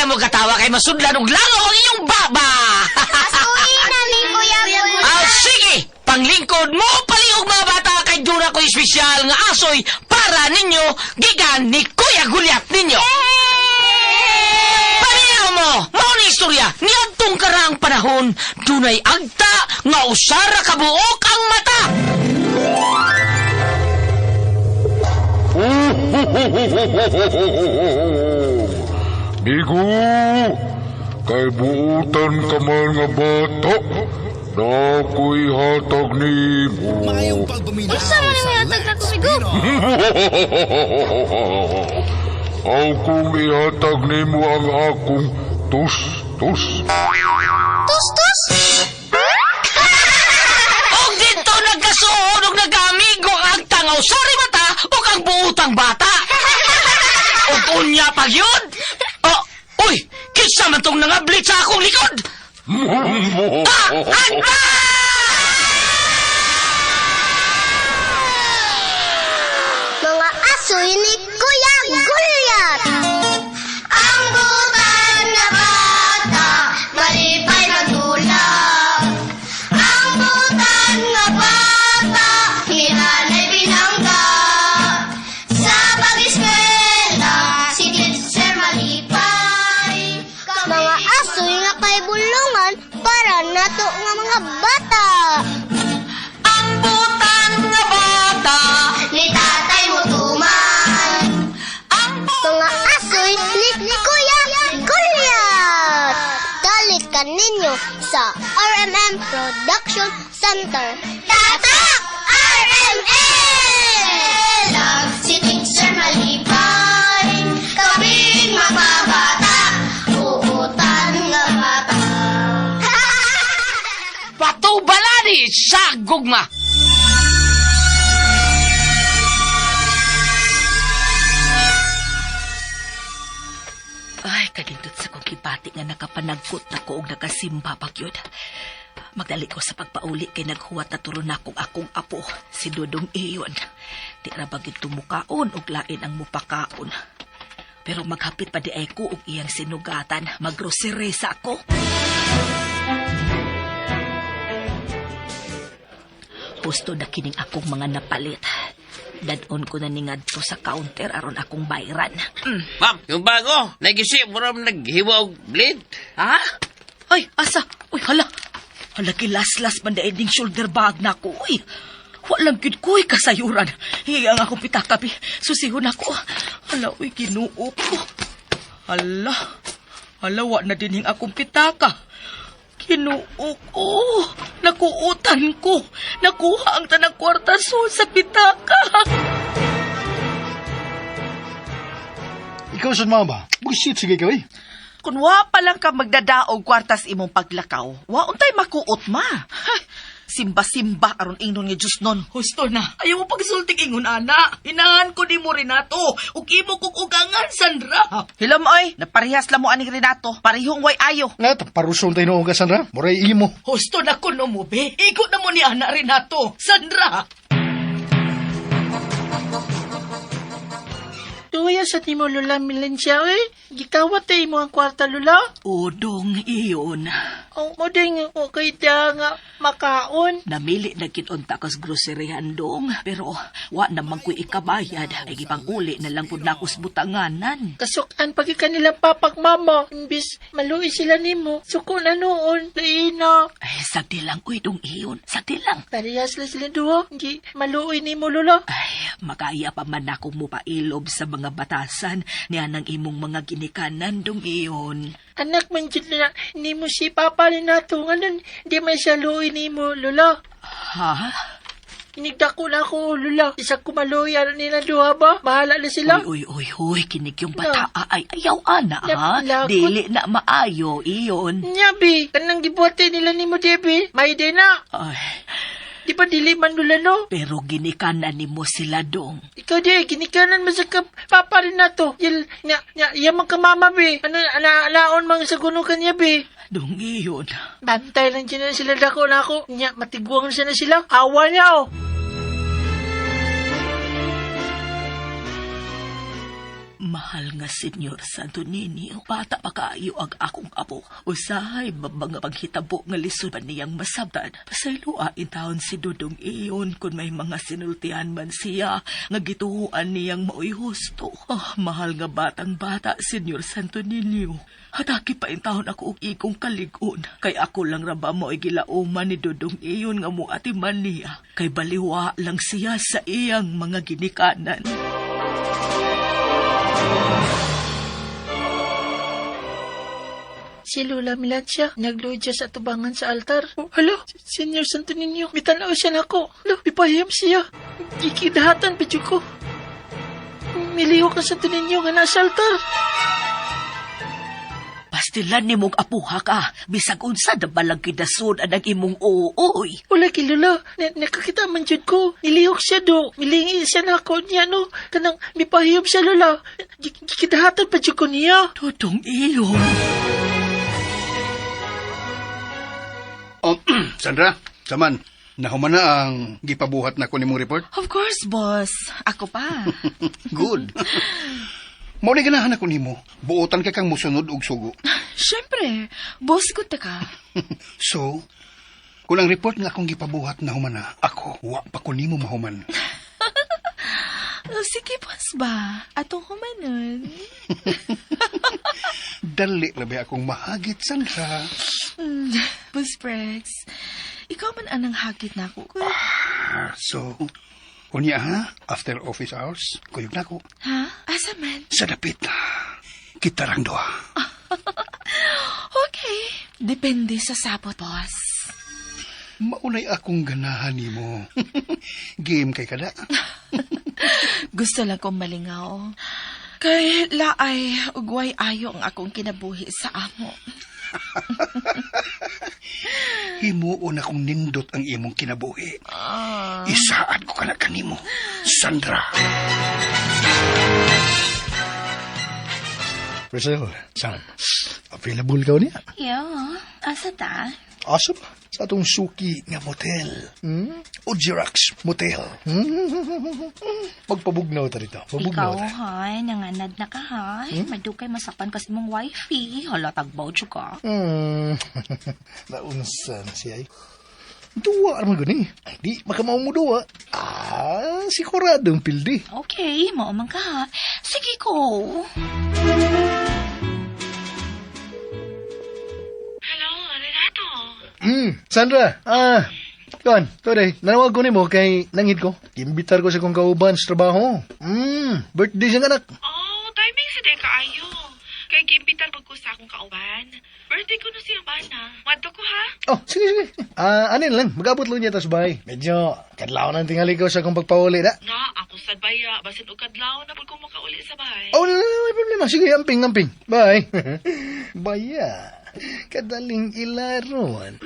mo katawa kay masudlan og langaw ang iyong baba. Asuhin namin, Kuya Gulyat. Sige, panglingkod mo paliog mga bata kay duna ko espesyal nga asoy para ninyo gikan ni Kuya Gulyat ninyo. Pareho mo, mao ni istorya, niadtong karang panahon, dunay agta nga usara kabuok ang mata. Migo, kay buutan ka man nga bata, na ako'y hatag ni mo. Mayong pagpaminaw Isa man yung yatag na kumigo. Akong ihatag ni mo ang akong tus-tus. Tus-tus? Og dito nagkasuod og nagamigo ang tangaw sari mata o ang buutang bata. Og unya pa yun. Uy, kinsa man tong nangablit sa akong likod. Mga asoy ni Kuya Gulyat. Ang butan na bata, malipay magdulag. Ang butan na bata, hinanay binangga. Sa pag-eskwela, si teacher malipay. Mga asoy nga kay bulungan para nato nga mga bata. Ang butan nga bata. Ni tatay mo tuman. Mga asoy ni Kuya Gulyat. Dalit ka ninyo sa RMM Production Center. Tatak! RMM! Si teacher malipay. Kaming mababata. Uutan nga bata. Pato balani sa gugma. Ay, kadindot sa kong kibati nga nakapanagkot na ko og nakasimba pagyod. Magdali ko sa pagpauli kay naghuwat na turon akong apo, si Dudong Iyon. Di ra bagid tumukaon og lain ang mupakaon. Pero maghapit pa di ay ko og iyang sinugatan, maggrocery sa ako. Pusto na kining akong mga napalit. Dadon ko na ningadto sa counter aron akong bayran. Ma'am, yung bago, nagisip mo rin naghiwa og blade. Ha? Ay, asa? Uy, hala. Hala, kilas-las man dahil ding shoulder bag na ako. Uy, walang gid ko'y kasayuran. Hiyang akong pitakapi. Susihon ako. Hala, uy, ginuo ko. Hala. Hala, wa na din hing akong pitaka. Kinuo ko. Nakuutan ko. Nakuha ang tanang kwartaso sa pitaka. Ikaw sa mga ba? Bullshit, sige ka eh. Kung wa pa lang ka magdadaog kwartas imong paglakaw, wa untay makuot ma. Simba-simba aron ingnon nga Diyos nun. Husto na. Ayaw mo pagsulting ingon, ana. Inahan ko ni mo Renato. Ug imo kong ugangan, Sandra. Hilom oy, naparehas lang mo aning Renato. Parihong way ayo. Nga, parusong tayo noong Sandra. Moray imo. Husto na ko no mo, be. Ikot na mo ni ana, Renato. Sandra. Tuya sa timo Lula Milencia, eh. Gikawat tayo mo ang kwarta, Lula. Udong iyon. Ang modeng o kay nga makaon. Namili na kitunta kas groceryhan dong. Pero wa naman ko'y ikabayad. Ay gipang uli na lang po na akos butanganan. Kasukan pagi kanila papak mama. Imbis maluwi sila nimo. Suko na noon, laina. Ay, sagdi lang ko'y dong iyon. Sagdi lang. Parehas lang sila duwa. Hindi maluwi nimo, Lula. Ay, makaya pa man akong mupailob sa mga batasan niya ng imong mga ginikanan dong iyon. Anak man dyan na nimo si Papa Renato. Ngayon, di may siya luwi nimo, Lula. Ha? Inigdako na ako, Lula. Isa kumaluyan nila duha ba? Bahala na sila. Uy, kinig yung bata. Ay, ayaw ana, ha? Lakot. Dili na maayo, iyon. Nyabi, kanang gibuhati nila nimo, Debbie. May din na. Ay, Di ba dili man, Lula, no? pero ginikanan ni mo sila dong. Ikaw di, kinikanan mo sa Papa Renato. Yaman ka mama, be. Alaon mang sa guno kanya, be. Dong iyon. Bantay lang dyan na sila dako na ako. Nya, matiguang siya na sila. Awa niya, oh. Mahal nga Senyor Santo Niño, bata pa kaayo ang akong apo. Usahay mga panghitabo nga lisod pa niyang masabtan. Pasayloain taon si Dudong iyon kung may mga sinultian man siya nga gituhuan niyang maoy husto. Mahal nga batang bata, Senyor Santo Niño. Hataki pa in taon ako og ikong kaligon. Kay ako lang raba mo gilauman ni Dudong iyon nga mo atiman niya. Kay baliwa lang siya sa iyang mga ginikanan. Si Lola Milancia, nagluod siya sa tubangan sa altar. Oh, hala, Senyor Santo Niño, mitanaw siya na ako. Hala, ipahiyam siya. Ikidahatan, pedyo ko. Miliho ka Santo Niño nga nasa altar. Pastilan ni mong apuha ka. Bisag unsa na balang kidason ang imong ooy. Wala kay Lola, nakakita man dyan ko. Nilihok siya do. Milingi siya na ako niya, no. Kanang mipahiyam siya, Lola. Ikidahatan, pedyo ko niya. Dudong iyon. Sandra, saman, nahuman na ang gipabuhat na ko ni mong report? Of course, boss. Ako pa. Good. Maunay ganahan ako nimo. Buotan ka kang musunod og sugo. Siyempre, boss ko ta ka. So, kung ang report nga akong gipabuhat na human na, ako, wa pa ko nimo mahuman. Sige, boss ba? Atong humanon. Dali labi akong mahagit, Sandra. Boss Prex, ikaw man anang hagit na ako. So, unya ha, after office hours, kuyog na ko. Ha? Asa man? Sa dapit, kita rang doha. Okay. Depende sa sapot, boss. Maunay akong ganahan nimo. Game kay kada. Gusto lang kong malingaw. Kay laay, ugway ayo ang akong kinabuhi sa amo. Himuon akong nindot ang imong kinabuhi. Isaad ko ka na kanimo, Sandra. Brazil, Sam, available ka niya? Yo, asa ta? Awesome. Sa atong suki nga motel. O Jirax Motel. Magpabugnaw ta rito. Pabugnaw Ikaw, ta. hay, nanganad na ka, hay. Madukay masapan kasi mong wifey. Hala, tagbaw siya ka. Naunsan siya ay. Duwa naman gani. Ay, di, makamao mo duwa. Siguradong pildi. Okay, maumang ka, ha. Sige ko. Sandra, Kuan, today, nanawag ko ni mo kay nangit ko. Imbitar ko sa kong kauban sa trabaho. Birthday siyang anak. Oh, timing si Deka ayo. Kaya gimpitan ko sa akong kauban. Birthday ko na siya bana. Wadto ko ha? Oh, sige. Anin lang, mag-abot lang niya tas bahay. Medyo, kadlaw ng tingali ko sa kong pagpauli, da. Nga, ako sad baya. Basin og kadlaw na pag kumakauli sa bahay. Oh, may problema. Sige, amping. Bye. Baya, kadaling ilaron.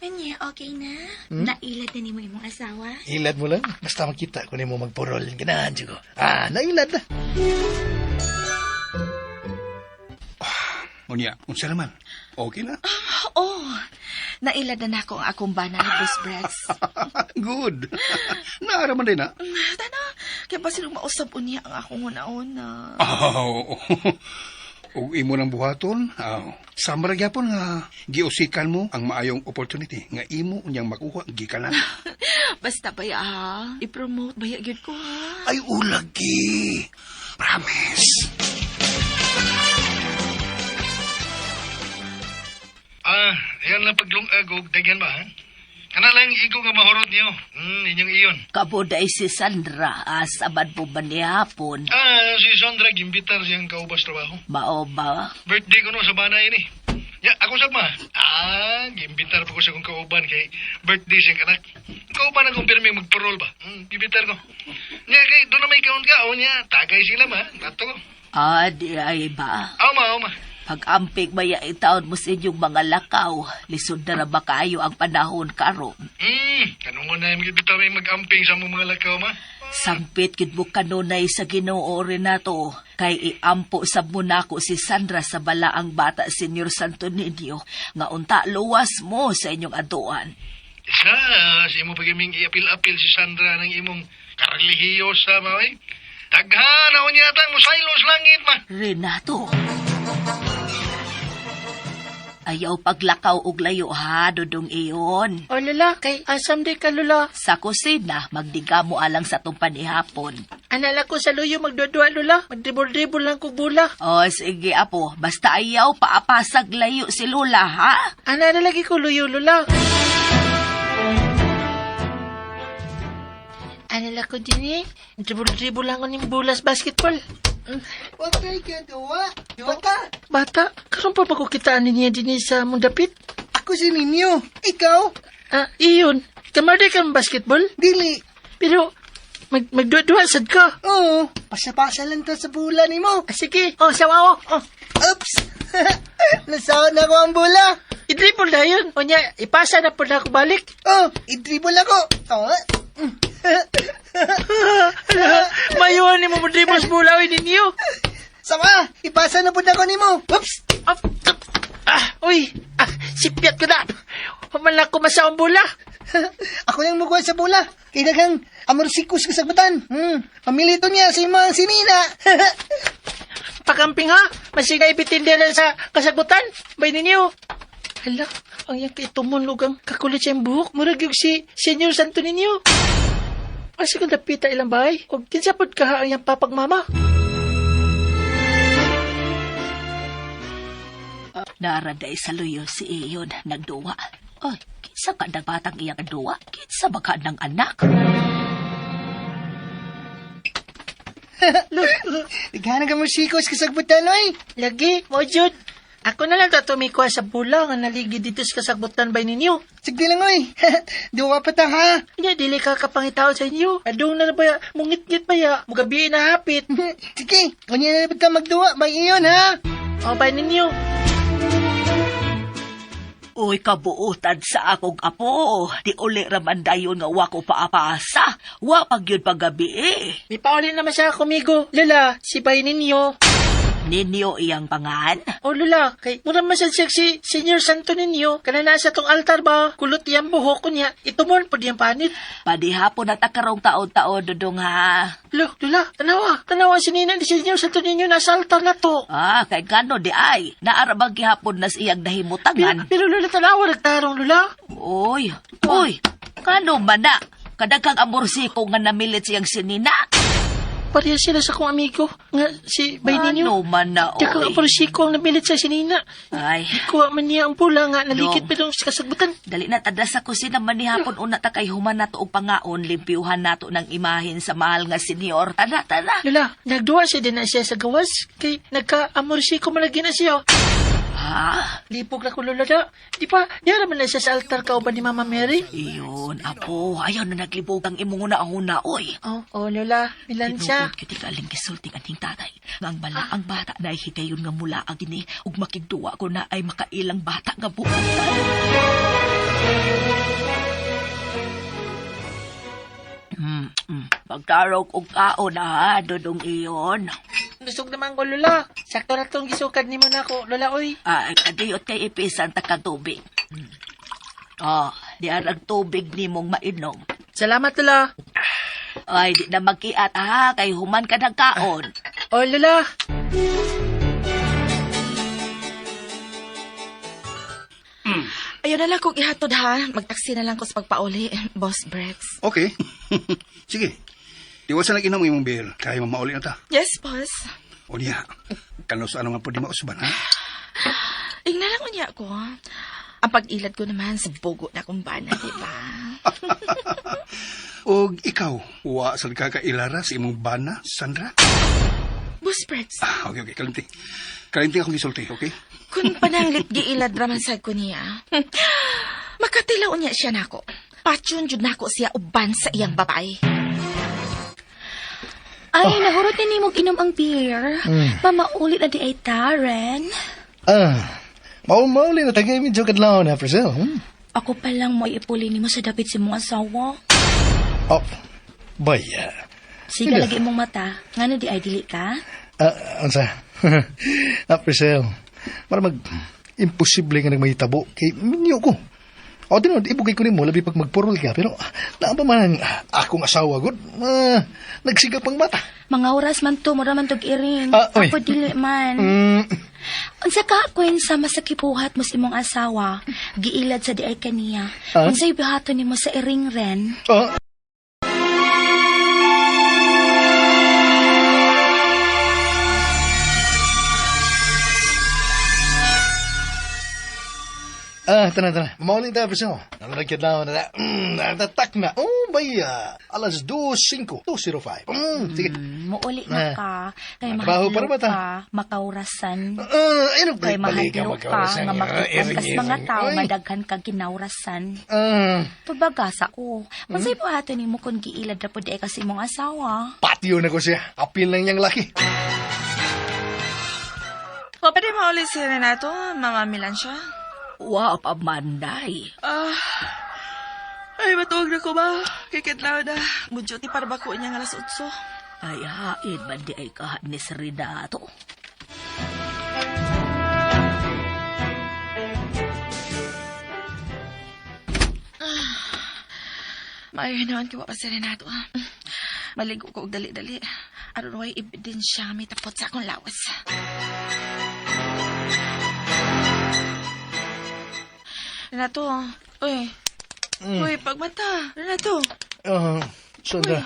Anya, okay na? Nailad na ni mo imong asawa? Ilad mo lang. Basta makita ko ni mo magpurol. Ganahan siya ko. Nailad na. Unya, unsa naman? Okay na? Oh, nailad na ako ang akong bana ni Boss Prex. Good. Naaraman din, ha? Tana, kaya ba silang mausap unya ang akong una-una? Oh. Ug imo ng buhaton, samara gyapon nga giusikan mo ang maayong opportunity nga imo unyang makuha gikanan. Basta baya ha, i-promote baya gyud ko ha. Ay ulagi. Promise. Yan lang paglungagog, dagyan ba, ha? Kana lang igo nga mahurot niyo. Inyong iyon. Kabuday si Sandra, asabad po ba niya hapon? Si Sandra, gimbitar siyang kaubas trabaho. Mao ba? Birthday ko no sa banay ni. Ya, ako sab ma. Gimbitar pa ko sa kong kauban kay birthday siyang anak. Kauban akong pirmi magparol ba? Gimbitar ko. Nya, kay doon na may kaon-kaon niya. Tagay sila ma. Nato ko. Di ay ba? Oma. Pag-ampig maya itaon mo sa inyong mga lakaw, lisod na ba kayo ang panahon karon? Kanong mo na yung bitaw may mag-amping sa mga lakaw ma? Sampit kid mo kanunay sa Ginoo Renato, kay iampo sab mo nako si Sandra sa balaang bata Senyor Santo Niño, nga unta luwas mo sa inyong aduan. Si imo pagiming iapil-apil si Sandra ng imong karelihiyo sa maway. Daghan ako niya atang musaylos langit ma. Renato. Ayaw paglakaw og layo ha, dodong iyon. O Lola, kay asam di ka Lola. Sa kusina, magdiga mo alang sa tong panihapon. Anala ko sa luyo magdudua Lola. Magdribol-dribol lang ko bula. O, sige apo, basta ayaw paapasag layo si Lola, ha? Anala lagi ko luyo Lola. Anala ko din dribol-dribol lang ko ng bulas basketball. Huwag kayo gawa. Bata, karon pa makukitaan niya din sa mong dapit? Ako si Ninyo. Ikaw? Iyon. Kamari kang basketball? Dili. Pero, magdua-dua sad ka. Oo. Pasa-pasa lang to sa bola ni mo. Sige, sawaw. Oops. Nasahod na ko ang bola. I-dribble na yun. O niya, ipasa na po na ako balik. I-dribble ako. Mayuan ni mo dribble sa bola o ninyo. Sama, ipasa na po na ko ni mo. Oops. Sipyat ko na. Human ko masaong bola. Ako lang mukuha sa bola. Kaya daghang amorsikos kasagbatan. Pamilito niya sa imong sinina. Pakamping ha. Masiga ipitindi lang sa kasagutan. Bay ninyo. Hala, ang yung kaitumon lugang kakulit siya yung buhok. Murag yung si Senyor Santo ninyo. Kasi kung napita ilang bahay, huwag kinsapod ka ha ang yung papagmama. Naraday sa luyo si iyon, nagduwa. Ay, kinsa ka ng batang iyang duwa? Kinsa ba ka ng anak? Naghanang ka morsikos kasagbatan, oy. Lagi, mo Jud. Ako na lang tatumikwa sa bula nga naligid dito sa kasagutan bay ninyo. Sigdi lang, oy. Duwa pa ta, ha? Nya, dili ka kapangitaw sa inyo. Adong na ba, mungit-ngit pa ya. Mugabi na hapit. Sige, kunya na ka magduwa. May iyon, ha? O, bay ninyo. Uy, kabuutan sa akong apo. Di uli raman dayon nga wako paapasa. Wa pag yun paggabi eh. May paulin naman siya kumigo. Lala, si bay ninyo. Ninyo iyang pangan? O Lula, kay mura man siya si Senyor Santo ninyo. Kana nasa tong altar ba? Kulot iyang buhok ko niya. Itumon po diyang panit. Padihapon na takarong taon-taon dudong ha. Lula, tanawa si Nina ni Senyor Santo ninyo nasa altar na to. Kay gano di ay. Naarabang gihapon na iyang dahimutangan. Pero Lula, tanawa nagtarong Lula. Uy, kano man na? Kadagang amorsiko nga namilit siyang sinina. Pareha sila sa kong amigo nga si bay ninyo. Ano man na, Tsaka oy. amorsiko ang namilit sa sinina. Ay. Kuha man niya ang pula nga nalikit pa sa kasagutan. Dali na tada sa kusina manihapon una ta kay human nato og pangaon limpyuhan nato ng imahin sa mahal nga senyor. Tada. Lula, nagduwa siya din na siya sa gawas. Kay nagka-amorsiko malagi na siya. Ha? Lipog na ko Lula da. Di pa, diyan naman na siya sa altar kauban ni Mama Mary. Iyon, apo. Ayaw na naglibog ang imong una, oy. Oh Lula, bilan siya. Ibukod kita aling gisulting aning tatay. Ngang bala ang bata na higayon nga mula ang gini. Ug makigduwa ko na ay makailang bata nga buutan. Pagtarog og kaon na ha, dodong iyon. Lusog naman ko Lula. Sakto na tong gisukad ni mo na ko Lula oy. Ay, kadiyot kay ipisan ta ka tubig. Di ang tubig ni mong mainom. Salamat Lula. Ay, di na magkiat ha, kay human ka ng kaon. Oh Lula. Ayun na lang kung ihatod ha. Magtaksi na lang ko sa pagpauli, Boss Brex. Okay. Sige. Iwasan lang inom imong beer. Kaya mamauli na ta. Yes, boss. O niya. Kano sa ano nga po di mausban, ha? Ingna lang unya ko. Ang pag-ilad ko naman sa bugo na kong bana, di ba? O ikaw, wa sa kakailara sa imong bana, Sandra? Boss Brex, Okay. Kalinti. Kalinti akong gisulti, okay? kung pananglit giilad raman sa ko niya, makatilaw niya siya nako. Patyon jud nako siya uban sa iyang babae. Ay, nahurot ni mo inom ang beer. Mamaulit na di ay Taren. Mauli na tagay medyo kadlaw na, Priscilla. Ako pa lang mo ipuli ni mo sa dapit si mong asawa. Baya. Sige lagi mong mata. Nga na di ay dili ka? Ansa? Priscilla, para imposible nga nagmahitabo kay minyo ko. O, tinod, ibugay ko rin mo, labi pag magpurol ka. Pero, naan pa man ang akong asawa, good? Nagsigap ang mata. Mga oras man to, mura man tog iring. Uy. Ako dili man. Unsa ka kwen sa masakipuhat mo sa imong asawa, giilad sa diay kaniya. Unsay bihaton nimo sa iring ren? Tana. Mauling tayo, Priscilla. Nalagyan lang na natatak na. Oh, baya. Alas 2:05. 2:05. Sige. Muuli na ka. Kay Trabaho para mahadlo ba ta? ka, makaurasan. Ayun, Kay mahadlo ka, nga magtuon kas mga tao, madaghan ka ginaurasan. Pabagasa ko. Unsay buhaton nimo kung giilad ra pud kasi imong asawa? Patio na ko siya. Apil lang niyang laki. Pwede maulit si Renato, mamamilan siya. Wa pa manday. Ay, matuwag na ko ba? Kikitlaw na. Mudyot ni para ba ko niya nga alas 8. Ay, hain man di ay kahan ni Renato. Maayunawan ko pa si Renato. Maligo ko og dali-dali. Aron way ebidensya may tapot sa akong lawas. Renato, uy. Uy, pagmata. Renato. Sandra.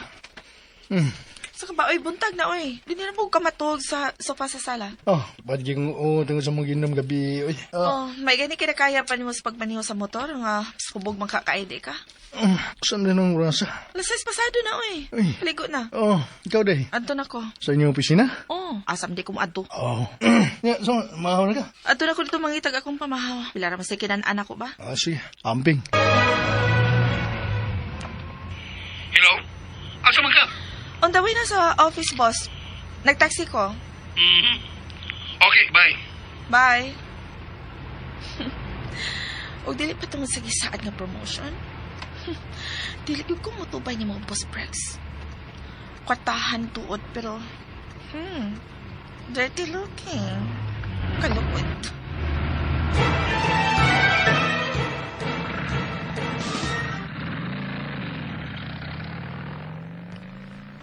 Sa ka ba? Uy, buntag na, uy. Di na po kamatog sa sofa sa sala. Ba't yung tungkol sa mga ginom gabi, oy. May gani kinakaya pa niyo sa pagmaniho sa motor nga subog makakaide ka. Sandra ng rasa. Alas 6 pasado na, uy. Uy. Ligo na. Ikaw day. Adto na ko. Sa inyong opisina? Asam di ko mo adto. So, mahaw na ka? Adto na ko dito mangitag akong pamahaw. Pila ra masikinan anak ko ba? Sige. Amping. Hello? Asa man ka? On the way na sa office, boss. Nagtaxi ko. Okay, bye. Bye. O dili pa tungod sa gisaad nga promotion. Dili ko mutubay ni mga boss Brex. Kwatahan tuod pero dirty looking. Kalupit.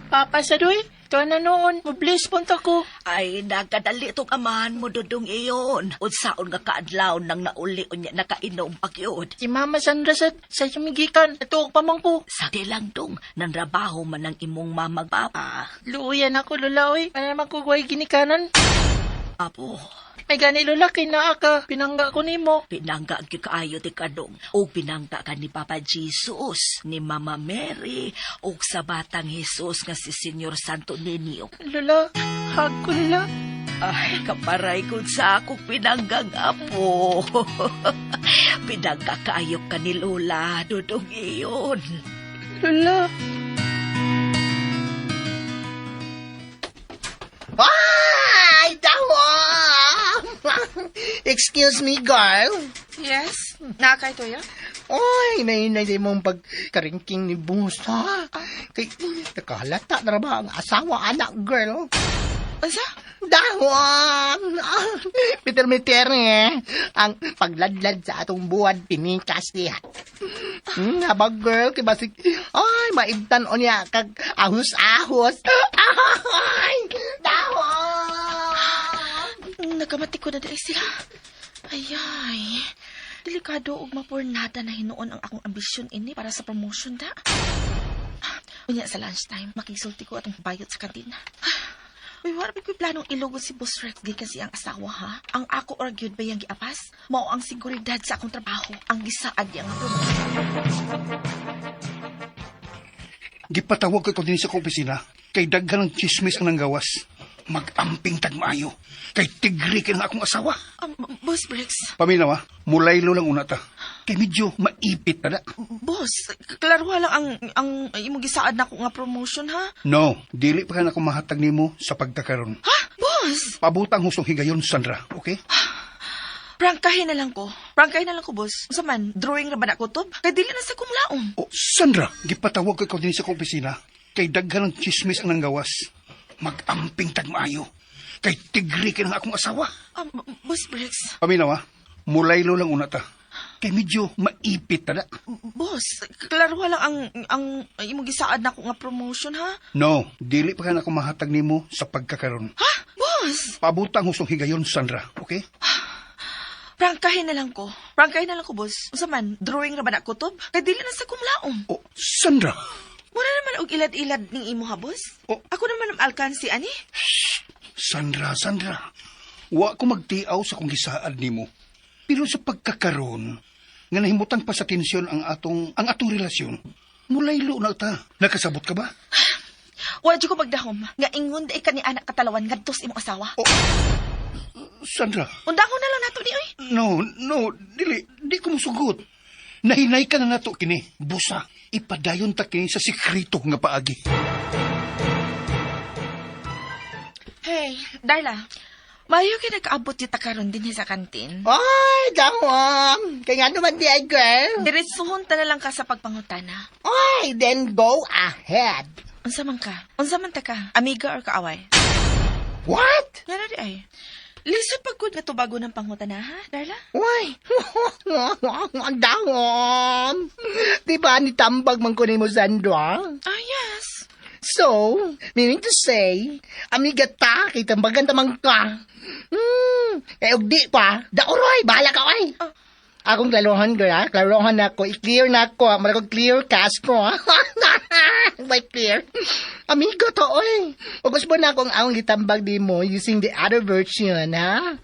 Papa Sadoy, ito na noon. Mabilis punta ko. Ay, nagkadali itong amahan mo dudong iyon. Unsaon nga kaadlaw nang nauli unya nakainom pagyod. Si Mama Sandra sa sumigikan. Ito ang pamangko. Sakti lang dong, nanrabaho man ang imong mamagpapa. Luuyan ako, Lola, oy. Para magkukuhay ginikanan. Apo, May gani, Lola, kinaaka. Pinangga ko nimo. pinangga ang kaayo ti kadong. O pinangga ka ni Papa Jesus, ni Mama Mary, o sa batang Jesus nga si Senyor Santo Niño. Lola, hug ko, Lola. Ay, kaparay ko sa akong pinanggang apo. Pinangga kaayo ka ni Lola, dudong iyon. Lola. Ay, tawa! Excuse me, girl. Yes? Nakakay to ya? Ay, nainay mong pagkaringking ni Busa. Kay, nakahalata na ba ang asawa, anak, girl? Asa? Dahon! Meter-meter ang pagladlad sa atong buwan, pinikas niya. Habang girl, kay basig, ay, maibtan o niya, kag ahos-ahos. Ay, dahon! Nakamati ko na dahil sila. Ayay. Delikado og mapurnada na hinuon ang akong ambisyon ini para sa promotion da. Unya sa lunchtime, makisulti ko atong bayot sa kantina. Uy, wala ko planong ilugod si Boss Rex kasi ang asawa, ha? Ang ako argued ba yung giapas? Mao ang seguridad sa akong trabaho. Ang gisaad yang promotion. Gipatawag ko din sa opisina. Kay daghan ng chismis ang nanggawas. Mag-amping tagmaayo. Kay tigri ka ng akong asawa. Boss Rex. Paminawa, mulaylo lang una ta. Kay medyo maipit na. Boss, klaro lang ang imong gisaad na ako nga promotion, ha? No, dili pa ka na akong mahatag nimo sa pagkakaroon. Ha? Boss! Pabutang hustong higayon, Sandra, okay? Prangkahin na lang ko, boss. Sa man, drawing na ba na kutob? Kay dili na sa kumlaon. O, Sandra, gipatawag ko ikaw din sa opisina. Kay daghan ng chismis ang nanggawas. Mag-amping tagmaayo. Kay tigri ka ng akong asawa. Boss Briggs. Paminawa, mulaylo lang una ta. Kay medyo maipit na. Boss, klaro lang ang imong gisaad na ako nga promotion, ha? No, dili pa ka na ako mahatag nimo sa pagkakaroon. Ha? Boss! Pabutang husong higayon, Sandra, okay? Prangkahin na lang ko, boss. Unsa man, drawing ra ba na kutob? Kay dili na sa kumlaom. Oh, Sandra! Wala naman og ilad-ilad ning imo, ha, boss? Oh. Ako naman ang alkansi, ani? Sandra. Wa ko magtiaw sa kung gisaad nimo. Pero sa pagkakaroon, nga nahimutan pa sa tensyon ang atong relasyon, mulaylo na ta. Nakasabot ka ba? Wa jud ko magdahom. Nga ingon day ka ni anak katalawan ngadtos imong asawa. Oh. Sandra. Undahon na lang nato ni oy. No, di ko musugot. Nahinay ka na nato kini. Busa, ipadayon ta kini sa sikreto nga paagi. Hey, Darla. Mayo kay nag-abot yung takaron din sa kantin. Ay, dangwam. Kaya nga naman di ay, girl. Diretsuhon ta na lang ka sa pagpangutana. Ay, then go ahead. Unsa man ta ka? Amiga or kaaway? What? Nga na di ay. Lisod pagkud nga tubago ng pangutana, ha, Darla? Uy, ang dangom. Di ba ni tambag man kunin mo, Sandra? Ah, yes. So, meaning to say, amiga ta, kay tambagan tamang ka. Og di pa, daoroy, bahala ka, oy. Akong klarohan, girl, ha? Klarohan ako, i-clear na ako, maragong clear cast ko, ha? May clear. Amigo to, oy. O gusto mo na akong ang litambag di mo using the other version, ha?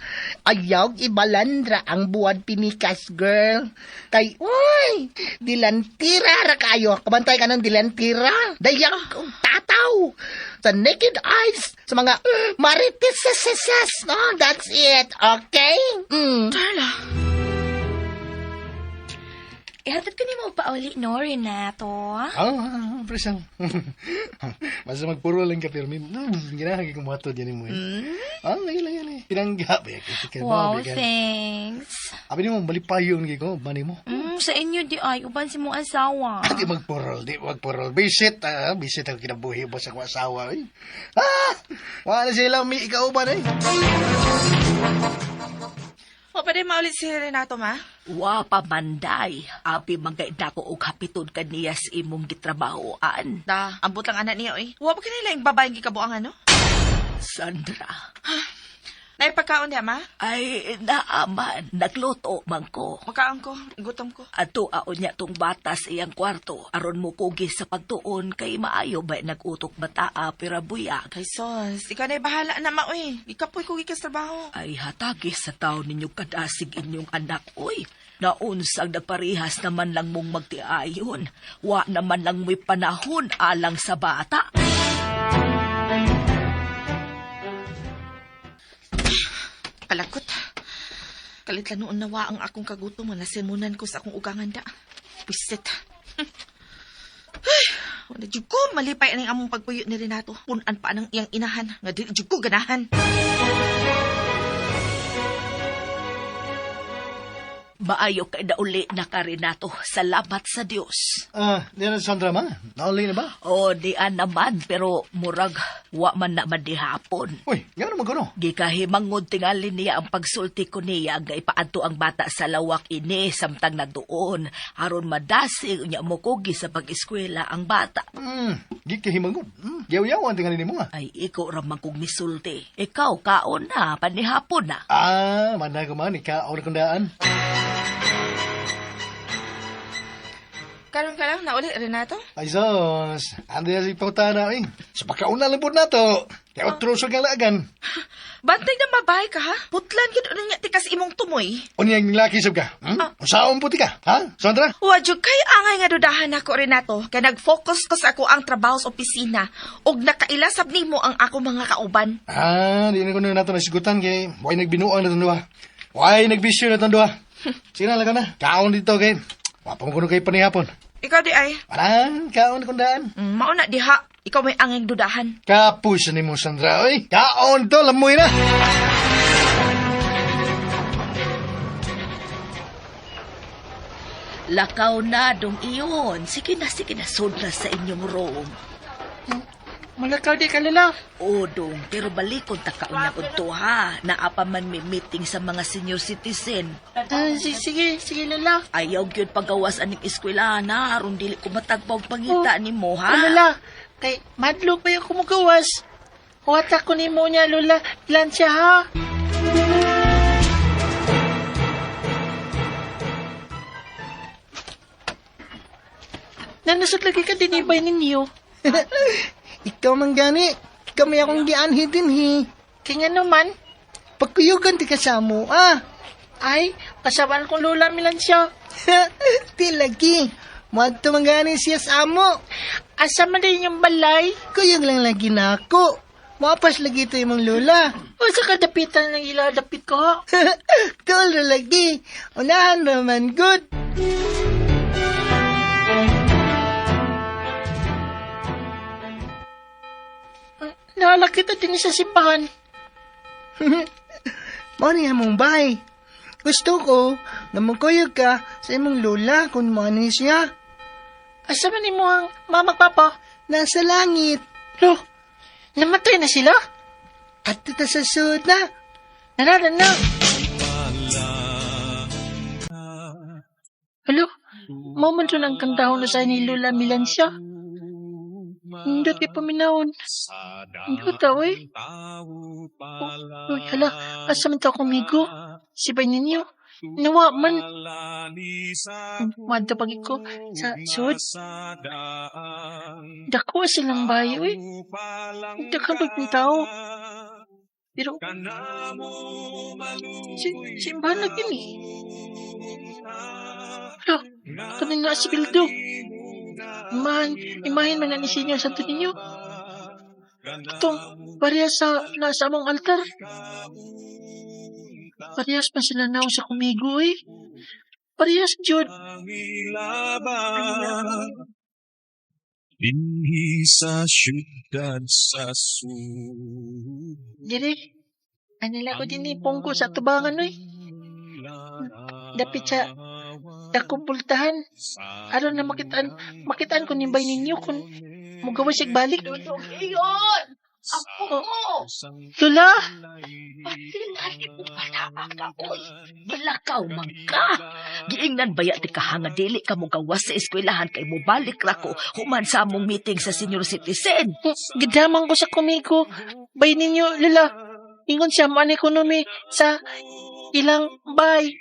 Ayaw ibalandra ang buwad pinikas, girl. Kay, uy, dilantira ra kayo. Kabantay ka ng dilantira. Dayak tataw. Sa naked eyes, sa mga marites. No, that's it, okay? Darla. Ihatid ko ni mo pa uli, no, Renato? Presang. Basta magpuro lang ka, pero ginahagi kong mato dyan mo. Yan. Pinangga ba yan? Wow, thanks. Abi ni mo, malipayon ko, bani mo. Sa inyo di ay, uban si mong asawa. Di magpurol. Bisit ang kinabuhi mo sa kong asawa. Wala sila, may ikaw ba na O, pwede maulit si Renato, ma? Wa pa manday. Abi manggaid ko og hapitod kaniya sa imong gitrabahoan. Da, ambot lang anak niya, oy. Wa pa kanila yung babaeng gikabuang, ano? Sandra. Naipagkaon niya, ma? Ay, naaman. Nagluto man ko. Makaon ko, gutom ko. Ato aon niya tong bata sa iyang kwarto. Aron mo kugi sa pagtuon kay maayo ba nagutok bataa pira buya. Kay sos, ikaw na'y bahala na, ma, oy. Ikapoy ko gikas trabaho. Ay hatagi sa taon ninyo kadasig inyong anak, oy. Naunsang nagparihas naman lang mong magtiayon. Wa naman lang may panahon alang sa bata. Palakot. Kalit lang noon nawa ang akong kagutom. Nasimunan ko sa akong ugangan da. Pisit. Ay, wala dyan ko. Malipay ang among pagpuyo ni Renato. Punan pa ng iyang inahan. Nga di dyan ko ganahan. Maayo kay dauli na ka, Renato. Salamat sa Diyos. Di na Sandra ma? Nauli na ba? O, dian naman, pero murag wa man naman di hapon. Uy, gano'n mo gano'n? Gikahimangod tingali niya ang pagsulti ko niya nga ipaadto ang bata sa lawak ini samtang na doon. Aron madasig niya mo kugi sa pag-eskwela ang bata. Gikahimangod. Yaw-yaw ang tingali ni mo nga. Ay, ikaw ramang kong misulti. Ikaw, kaon na, panihapon na. Manay ko man, ikaw kong daan. Karon ka lang na ulit, Renato? Ay sos, ando yan si pautana eh. Sa pagkauna lang po na to. Kaya utrusog ang laagan. Bantay na mabay ka, ha? Putlan yun ano niya tikas imong tumoy. O niyang laki sab ka? Usaon puti ka, ha? Sandra? Wadyo kay angay nga dudahan ako, Renato. Kaya nag-focus ko sa ako ang trabaho sa opisina. Og nakailasab nimo ang ako mga kauban. Di na ko na nato nasigutan kay huwag nagbinuang na tanduha. Huwag nagbisyo na tanduha. Sige na lang na. Kaon dito kay. Wapang ko kayo panihapon. Ikaw di ay? Kaon kong daan. Mauna diha. Ikaw may angay dudahan. Kapus ni mo, Sandra. Oy, kaon to, lamoy na. Lakaw na dong iyon. Sige na, sudra sa inyong room. Malakaw di ka, Lola. O dong, pero balikod ta kaunya to ha. Naapa man may meeting sa mga senior citizen. Sige, Lola. Ayaw gyud pagawas aning eskwelahan ha. Aron dili ko matagpaw pangita ni mo ha. Lola, kay madlog pa yung kumugawas. Huwata ko ni mo niya, Lola. Ilan siya, ha? Nanasot lagi ka dinibay ninyo. Ikaw man gani. Ikaw may akong gianhi din, hi. Kaya nga naman, Pagkuyugan ti kasamo, ah. ay, kasabaan kong Lola milan siya. Ti lagi. Madto man gani siya sa amo. Asa man din yung balay? Kuyog lang lagi na ako. Mapas lagi ito yung mga lola. O sa kadapitan ng iladapit ko, ha? Tol na lagi. Unahan naman good. Naalala kita din sa simbahan. Mani mong bay. Gusto ko na magkuyog ka sa imong lola kung mani siya. Asa man mo ang mama papa? Nasa langit. Lo, namatay na sila? At ito sa sud na. Nanalan na. Hello, moment rin ang kantahon na sa ni Lola Milancia. Hindi ti paminawon. Hindi tao eh. Uy, hala, asa man ta kumigo? Sibay ninyo. Nawa man. Mada pagi ko sa sud. Dako silang bayo eh. Dakalog ng tao. Pero, simbahan na yun eh. Hala, kami nga si Bildo. Imahin man na ni Senyor Santo Niño. Itong parehas sa nasa among altar. Parehas pa sila naon sa kumigo eh. Parehas, Jud. Dinhi sa syudad sa Dire, anila ko din pongko sa tubangan eh. Dapit sa dakong pultahan. Aron na makitaan ko nimbay ninyo kung mugawa siya balik. Iyon! Ako! Lola! Patilari mo pala ka, oy. Malakaw man ka. Giingnan baya ti kahanga dili ka mo gawas sa eskwelahan kay mo balik ra ko human sa among meeting sa senior citizen. Gidamang ko sa kumigo. Bay ninyo, Lola. Ingon siya man ekonomi sa ilang bay.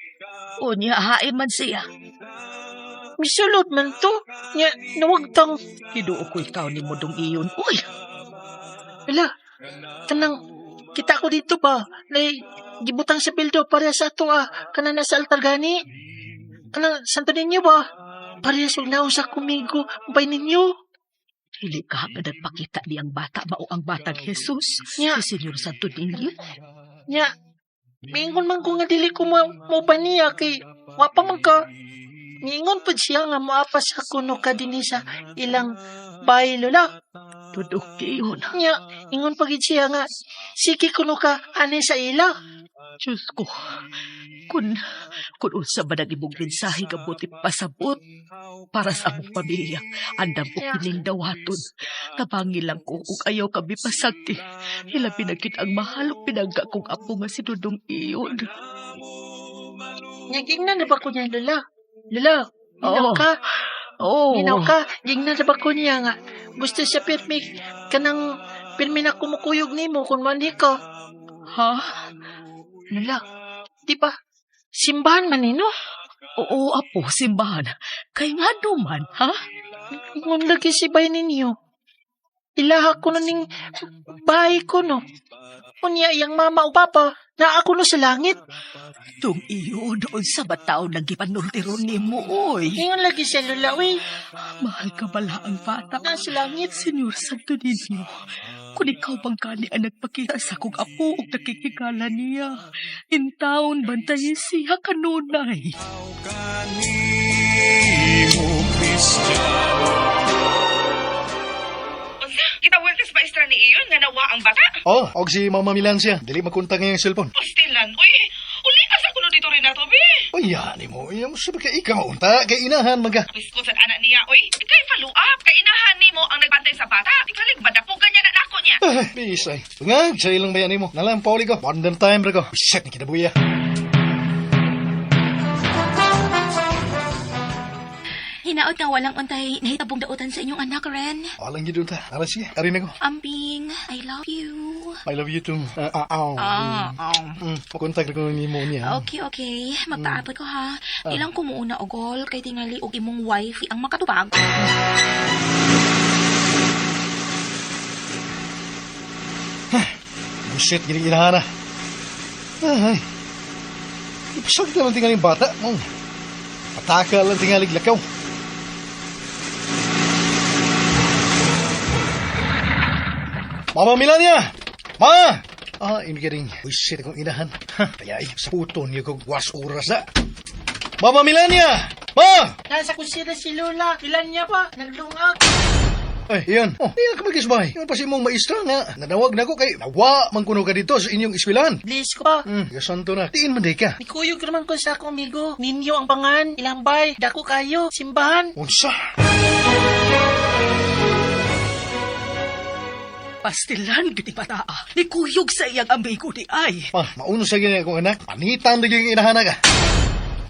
O niya hain man siya. Misulot man to. Nya, nawagtang. Hiduo ko ikaw ni mo dong iyon. Uy! Lola, tanang, kita ko dito ba? Nay, gibutang sa pildo para sa ato kanana sa altar gani. Kanang, santo ninyo ba? Parehas yung naon sa kumigo. Bay ninyo. Dili ka nga nagpakita niyang bata mao ang batang Jesus. Nya. Si Senyor Santo Niño. Nya, mingon man ko nga dili ko mo pa niya kay wapa man ka. Mingon pa siya nga moapas sa kuno ka din sa ilang bay, Lola. Tudok yun. Nya, ingon pa gid siya nga sige kuno ka ani sa ila. Diyos ko. Kung unsa ba nag-ibong mensahe ka buti pasabot para sa among pamilya, andam ko kining dawaton. Nabangi lang ko kung ayaw kami pasagti. Hilabi na ang mahalong pinangga kong apo nga si Dudong iyon. Naging na ba ko niya, Lola? Lola, ginaw Oo. ka. Oo. Ginaw ka. Ginaw na ba ko niya nga. Gusto siya pirmi kanang pirmi na kumukuyog ni mo kung mani ka. Ha? Lola, di ba? Simbahan man nino? Oo, apo, simbahan. Kay nga duman, ha? Ngun lagi si bay ninyo. Ilaha ko na ning bahay ko, no? Unya, iyang mama o papa, na ako no sa langit. Tung iyo, doon sa bataw nagipanultiron ni mo, oy. Ingon lagi siya, Lola, uy. Mahal ka bala ang bata. Nasa langit. Senyor Santo Niño, kung ikaw bang kani ang nagpakita sa kong apo o nakikikala niya, in taon bantayin siya kanunay. Unsa? Kita welcome ba istra ni iyon nga nawa ang bata? Oh, og si Mama Milancia. Dili makunta nga yung cellphone. Pastilan. Uy, uli ka sa kuno dito rin nato, be. Uy, yan mo. Yan mo sabi ka ikaw. Unta, kay inahan maga. Piskon sa anak niya, uy. Kay follow up. Kay inahan ni nimo ang nagbantay sa bata. Tikalig, madapugan niya na nako niya. Ay, bisay. Tungag, sa ilang bayan mo. Nalang pauli ko. Modern time ra ko. Shit, ni kinabuya. Hinaot nga walang untay nahitabong dautan sa inyong anak, Ren. Walang yun ta. Alas sige, arin ako. Ambing, I love you. I love you too. Pakontak ko ng imo niya. Okay. Magpaabot ko ha. Ilang kumuuna ogol kay tingali og imong wife ang makatubag. Bullshit, gini-ginahan na. Ay. Ipasag naman tingaling bata. Pataka lang tingalig lakaw. Mama Melania! Ma! Ini garing. Bullshit akong inahan. Kaya sa puto niyo kong was oras na. Mama Melania! Ma! Nasa kusina si Lola. Ilan niya pa? Naglungag. Ay, iyan. Iyan ka mag-isbay. Iyan pa si mong maestra nga. Nanawag na ko kay nawa man kuno ka dito sa inyong eskwelahan. Please ko pa. Gasanto na. Tiin man day ka. Nikuyog naman ko sa akong amigo. Ninyo ang pangan. Ilang bay. Dako kayo. Simbahan. Unsa? Pastilan, giti pataa. Ni kuyog sa iyang amigo di ay. Ma, mauno sa ganyan akong anak. Panitan na yung inahan ka.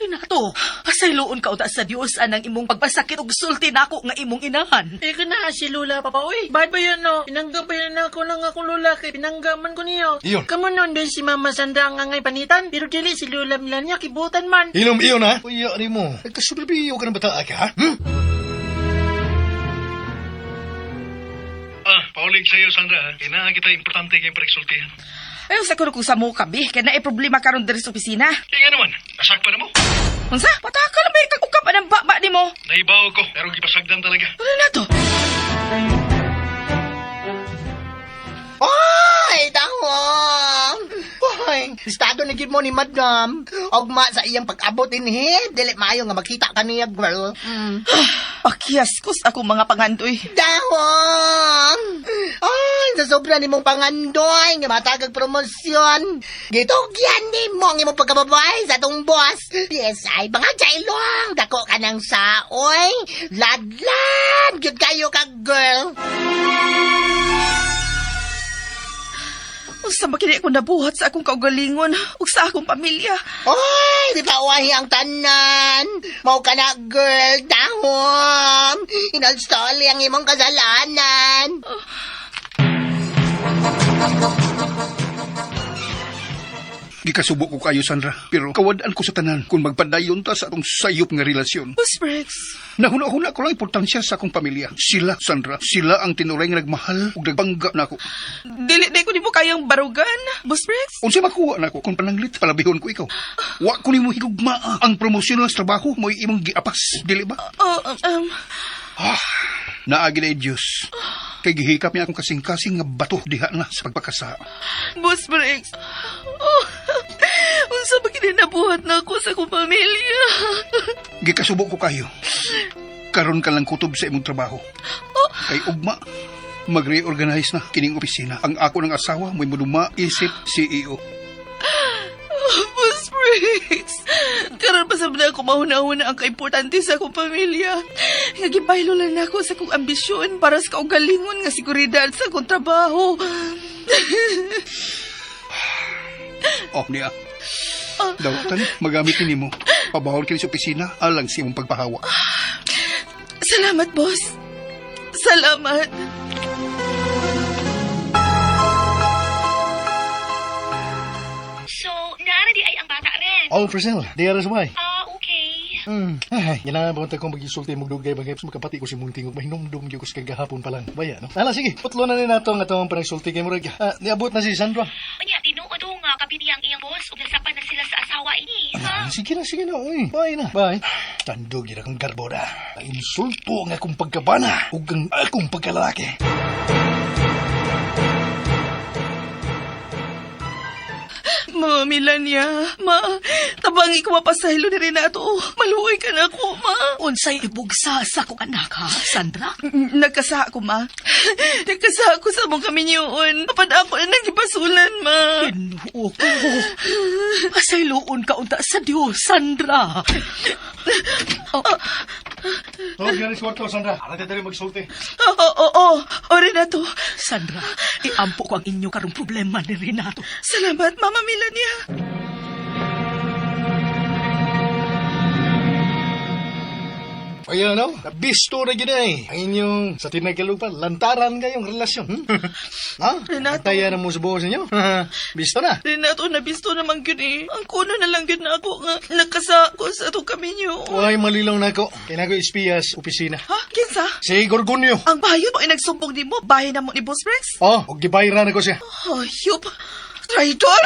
Inato, pasayloon ka uta sa Diyos anang imong pagpasakit og sulti nako nga imong inahan. Eh, kana si Lola, papa. Uy, bad ba yun, no? Pinanggap ba yun ako ng akong Lola kay pinanggaman ko niyo. Iyon. Kamu nun doon si Mama Sandra ang angay panitan. Pero dili si Lola Melania kibutan man. Ilom iyon ha? Kuya, ano mo? Nagkasubibiyo ka ng bata ka, ha? Pauling sa'yo, Sandra. Kailangan kita importante kayong pareksultihan. Ayaw sa kuno kung sa mo kabi, kaya na problema karon diri sa opisina. Kaya naman, nasakpa na mo. Unsa? Pataka na ba kagukap ng baba ni mo? Naibaw ko, pero gipasagdan talaga. Ano na to? Oy, dahong! Oy, estado na gid mo ni Madam. Ogma sa iyang pag-abot dinhi, dili maayo nga makita ka niya, girl. Pakiyaskos ako mga pangandoy. Dahong! Ay, sa sobra ni mong pangandoy, nga matagag promosyon. Gitugyan ni mo ang imong pagkababay sa tong boss. Yes, ay, mga jailong, dako ka ng saoy. Ladlad, gyud kayo ka, girl. Unsa makini ko nabuhat sa akong kaugalingon ug sa akong pamilya. Oy, di pa uwahi ang tanan. Mau ka na, girl, dahom. Inalstoli ang imong kasalanan. Gikasubo ko kayo, Sandra. Pero kawadaan ko sa tanan kung magpadayon ta sa atong sayop nga relasyon. Boss Briggs. Nahuna-huna ko lang importansya sa akong pamilya. Sila, Sandra, sila ang tinuray nga nagmahal ug nagbangga nako. Dili ko nimo kayang barugan, Boss Briggs. Unsa makuha nako kung pananglit palabihon ko ikaw. Wa ko nimo higugma ang promosyon sa trabaho mo imong giapas, dili ba? Naagi na Diyos. Kay gihikap niya akong kasing-kasing nga bato diha na sa pagpakasa. Boss Briggs. Unsa ba kininabuhat na ako sa akong pamilya? Gikasubo ko kayo. Karon ka lang kutob sa imong trabaho. Kay ugma, mag-reorganize na kining opisina. Ang ako ng asawa mo'y muduma isip CEO. Boss Briggs, karon pa sabda ako mahuna-huna ang kaimportante sa akong pamilya. Nga gibaylo lang ako sa akong ambisyon para sa kaugalingon nga seguridad sa akong trabaho. Niya. Dawatan, magamit ni mo. Pabawal kini sa opisina alang sa imong pagpahawa. Salamat, boss. Salamat. So, naara di ay ang bata rin. Oh, Priscilla, di aras mo ay. Okay. Ay, ginahan ba ko mag-isulti magdugay bagay sa makapati ko si Munting ug mahinumdum gyud ko sa kagahapon pa lang. Baya, no? Hala, sige, putlo na ni nato ang atong panagsulti kay murag. Niabot na si Sandra. Unya, tinuod nga kapini ang iyang boss ug nasapan na sila sa asawa ini. Ha? Sige na, uy. Bye na. Bye. Tandog yun akong garboda. Insulto ang akong pagkabana ug ang akong pagkalalaki. Ma, Melania, ma, tabangi ko mapasahilo ni Renato. Maluoy ka na ako, ma. Unsay ibugsa sa akong anak, ha, Sandra? Nagkasa ako, ma. Nagkasa ako sa mong kami niyon. Papada ako na nagipasulan, ma. Kinuo ko. Pasayloon ka unta sa Diyos, Sandra. Oh, gani sa kwarto, Sandra. Alam ka tayo magsulti. Oo, Renato. Sandra, iampo ko ang inyo karong problema ni Renato. Salamat, Mama Melania. Ayan, no? Nabisto na gina eh. Ang inyong sa tinagalupan, lantaran kayong relasyon. Ha? Renato. Taya na mo sa buhos ninyo. Bisto na. Renato, nabisto naman yun eh. Ang kuno na lang yun ako nga. Nagkasa ko sa itong kami niyo. Uy, malilaw na ako. Kaya na ko ispiyas opisina. Ha? Kinsa? Si Gorgonio. Ang bayo mo ay nagsumbong ni mo. Bahay na mo ni Boss Rex? Oh, og gibayran ako siya. Hayop. Traitor!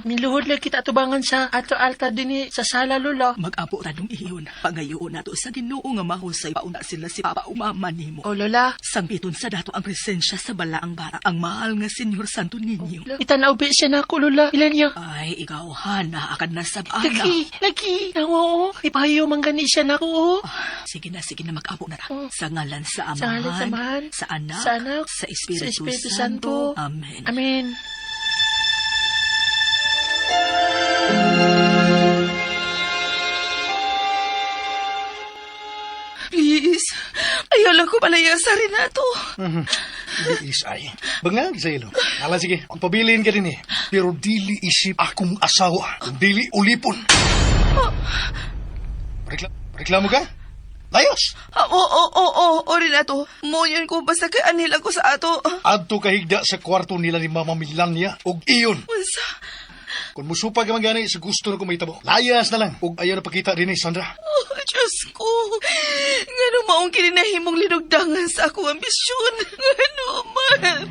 Miluhod lang kita tubangan sa ato altar din sa sala, Lola. Mag-apo tanong iyon. Pangayoon nato sa Ginoo nga mahusay pauna sila si Papa Umama nimo. O, Lola. Sangbiton sa dato ang presensya sa balaang bara. Ang mahal nga Senyor Santo Niño. Itanaubi siya na ako, Lola. Ilan niya? Ay, ikaw, Hana, akan na sa bana. Lagi. Oo, ipahayo man gani siya na ako. Sige na, mag-apo na ta. Sa ngalan sa Amahan, Sa ngalan sa Amahan, sa Anak, sa Anak, sa Espiritu, sa Espiritu Santo. Santo. Amen. Amen. Please. Ayaw lang ko palaya sa Renato. Isay. Bangag sa ilo. Ala, sige. Pabilin ka din eh. Pero dili isip akong asawa. Kung dili ulipon. Reklamo ka? Layos! Oo, Renato. Moyon ko basta kay anil ako sa ato. Adto kahigda sa kwarto nila ni Mama Melania. Og iyon. Unsa? Kung musupag ka magani sa gusto na kumitabo. Layas na lang. Og ayaw na pakita rin ni Sandra. Oh, Diyos ko. Ngano maong kininahimong linugdangan sa akong ambisyon. Ngano man.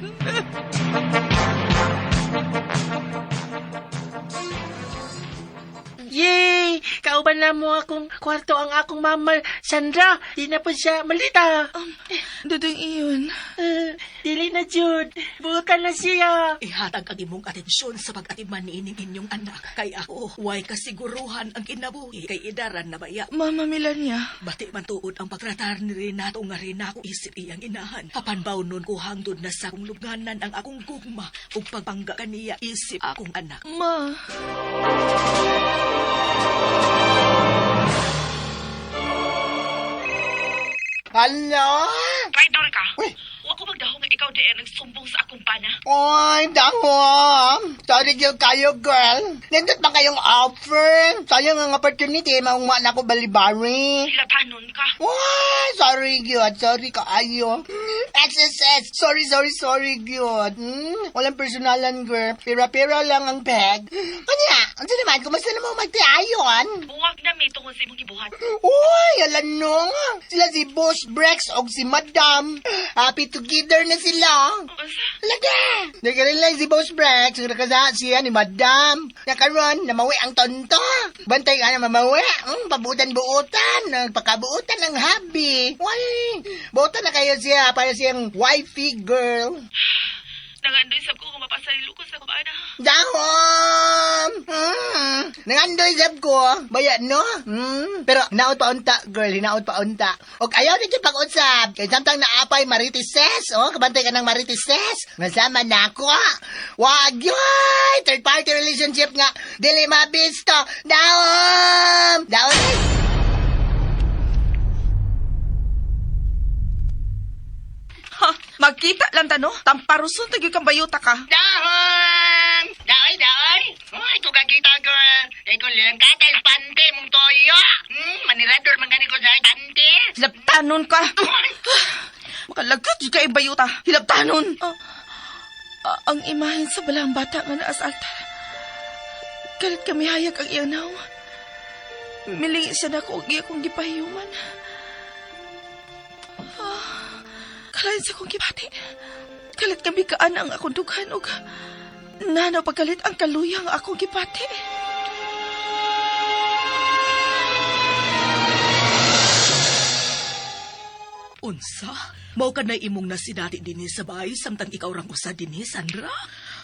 Yay! Kauban na mo akong kwarto ang akong mama, Sandra. Di na po siya malita. Dudong iyon. Dili na, Jude. Bukan na siya. Ihatag ang imong atensyon sa pag-atiman ni ining inyong anak. Kay ako, huwag kasiguruhan ang kinabuhi kay idaran na baya. Mama Melania. Bati man tuod ang pagtratar ni Renato nga rin ako isip iyang inahan. Hapanbaw nun ko hangdod na sa akong lubnganan ang akong gugma ug pagpangga kaniya isip akong anak. Ma. Hello? Traitor ka. Wa ko magdaho nga ikaw diyan nagsumbong sa akong bana. Oy, dangom. Sorry gyud kayo, girl. Nindot pa kayong offer. Sayang ang opportunity. Maungma na ko balibari. Hilatanon ka. Oy, sorry gyud. Sorry kaayo. XSS. Sorry gyud. Walang personalan, girl. Pira-pira lang ang peg. Kanya, ano naman, kumusta naman magtiayon? Buwag na may tungkol sa imong gibuhat. Uy, alam nung. Sila si Boss Brex o si Madam. Happy together na sila. Talaga. Nagkarilay si Boss Brex. Nakasa siya ni Madam. Nakaroon, namawi ang tonto. Bantay ka na mamawi. Pabutan-buutan. Nagpakabuutan ng habi. Uy, buutan na kayo siya para siyang wifey girl. Nangandoy sab ko kung mapasarilo ko sa kubana. Dahom! Nangandoy sab ko. Bayan, no? Pero hinaot pa unta, girl. Hinaot pa unta. O ayaw na dyan pag-usap. Kaya samtang naapay maritises. O, kabantay ka ng maritises. Nasama na ako. Wag yun! Third party relationship nga. Dili mabisto. Dahom! Dahom! Ha, magkita lang ta, no? Tamparuson tagi kang bayuta ka. Dahom! Daoy! Ay, ko kakita, girl. Ay, ko lang katal pante mong toyo. Manirador man gani ko sa pante. Hilabtanon ka. Makalagot yung kay bayuta. Hilabtanon. Ang imahin sa balang bata nga naas altar. Kalit kami hayak ang iyanaw. Milingi siya na ko ang iya kong gipahiyuman. Kalain sa kong gipati. Kalit kami kaan ang akong dughan o nanaw pagkalit ang kaluyang akong gipati. Unsa? Mao ka na imong nasidati dinhi sa bahay samtang ikaw rang usa dinhi, Sandra?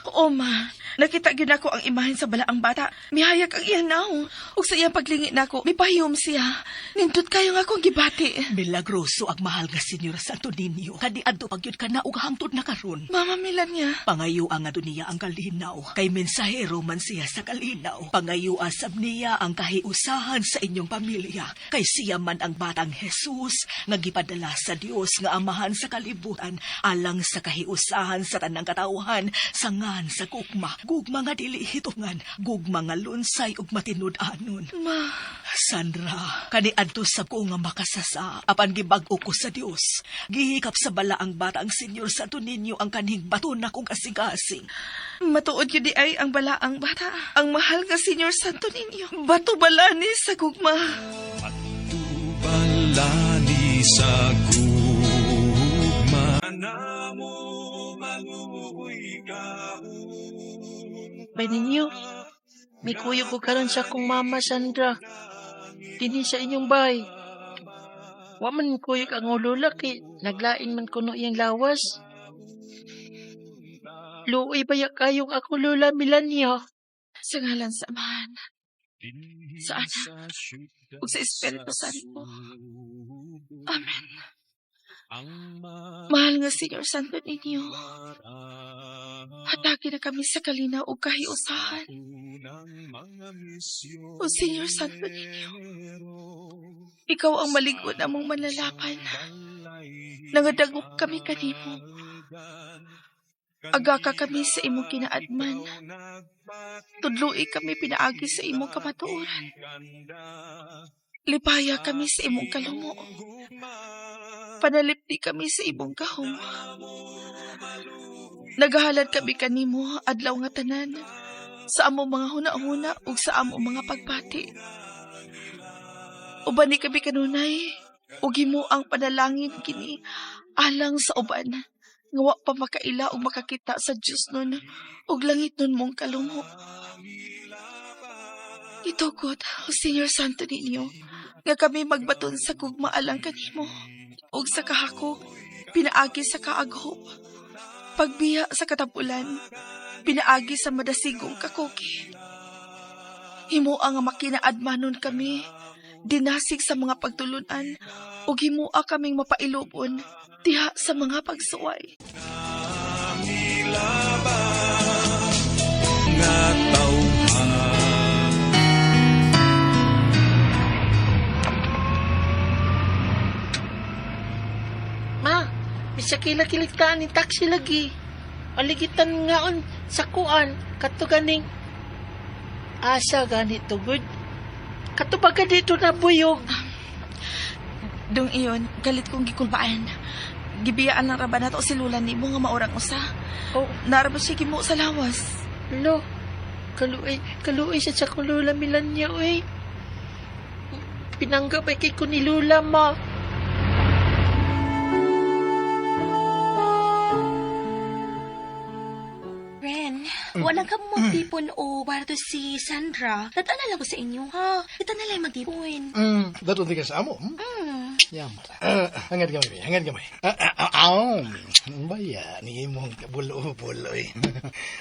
Oo, ma. Nakita gyud ako ang imahen sa balaang bata. Mihayak ang iyan naong. Ug sa iyang paglingi nako, mipahiyom siya. Nindot kayo nga akong gibati. Milagroso ang mahal nga Senyor Santo Niño. Kadi adto pagyud ka na ug hangtod na karon. Mama Melania. Pangayo ang adto niya ang kalinaw. Kay mensahero man siya sa kalinaw. Pangayo asab niya ang kahiusahan sa inyong pamilya. Kay siya man ang batang Jesus nga gipadala sa Dios nga amahan sa kalibutan alang sa kahiusahan sa tanang katawhan sangan sa gugma nga dili hitungan, gugma nga lunsay ug matinud-anon. Ma. Sandra, kaniadto sa ko nga makasasa apan gibag-o ko sa Dios. Gihikap sa bala ang batang Senyor Santo Niño ang kaning baton na kong kasing-kasing. Matuod yun di ay ang balaang bata. Ang mahal nga Senyor Santo Niño. Bato balani sa gugma. Balani sa gugma namo maluoy ka. Bay ninyo, may kuyog ko karon sa akong mama Sandra. Dini sa inyong bahay. Wa man kuyog ang ulula kay naglain man kuno iyang lawas. Luoy baya kayong ako Lola Melania. Sa ngalan sa Amahan, sa Anak, ug sa Espiritu Santo. Amen. Mahal nga Senyor Santo Niño, hatagi na kami sa kalinaw o kahiusahan. O Senyor Santo Niño, ikaw ang maligod namong manlalapan. Nangadagok kami kanimo. Aga ka kami sa imong kinaadman. Tudloi kami pinaagi sa imong kamatuoran. Lipaya kami sa imong kalumo. Panalipdi kami sa imong gahom. Nagahalad kami kanimo adlaw nga tanan sa among mga huna-huna ug sa among mga pagpati. Uban ni kami kanunay ug himo ang panalangin kini alang sa uban nga wa pa makaila ug makakita sa Dios nun ug langit nun mong kalumo. Itugot, o Senyor Santo Niño, nga kami magbaton sa gugma alang kanimo ug sa kahakog pinaagi sa kaaghop, pagbiya sa katapulan pinaagi sa madasigong kakuki. Himo ang makinaadmanon kami dinasig sa mga pagtulunan ug himoa kaming mapailubon diha sa mga pagsuway. Nga tawhan. Ma, bisa kila-kiligtaan ni taxi lagi. Aligitan ngaon sa kuan, kato ganing asa ganito good. Kato baga dito na buyog. Dong iyon, galit kong gikulbaan. Gibiyaan ng raba nato si Lula ni mo nga maurang usa. Oh, Naraba siya gimo sa lawas. lo, kaluoy siya sa kong Lola Melania, uy. Pinanggap ay kay ko ni Lula, ma. Ren, wala ka magtipon o para to si Sandra. Tatana lang ko sa inyo, ha? Kita na lang magtipon. Dato di ka sa amo. Yaman. Hangad gamay, hangad gamay. Baya, ni imong kabulo-bulo eh.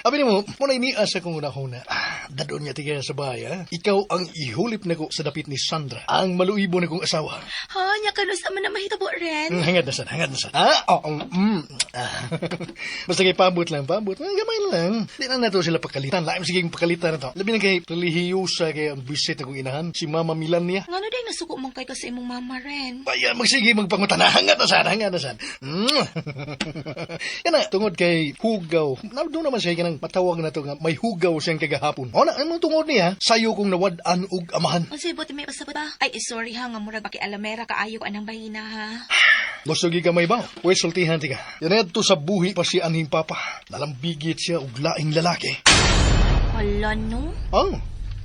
Abi ni mo, muna iniasa kong una-una. Dadon niya tiga sa baya. Ikaw ang ihulip na ko sa dapit ni Sandra. Ang maluibo na kong asawa. Ha, nya kanus naman na mahitabo, Ren. Hangad na sad, hangad na sad. Basta kay pabot lang, pabot. Gamay lang. Di na nato sila pakalitan. Laim sige pakalitan na to. Labi na kay relihiyosa kay ang bisit akong inahan, si Mama Melania. Ngano day nasuko man kay kasi imong mama, Ren. Baya, magsige magpangutana. Hangad na sad, hangad na sad. Yan na, tungod kay hugaw. Doon naman siya kanang matawag na to nga may hugaw siyang kagahapon. O na, anong tungod niya? Sayo kong nawad-an ug amahan. O sige, buti may usap ba? Ay, sorry ha, nga murag pakialamera kaayo ko anang bahina ha. Gusto gi gamay ba? Uy, sultihan tika. Yan to sa buhi pa si anhing papa. Nalambigit siya ug laing lalaki. Wala no?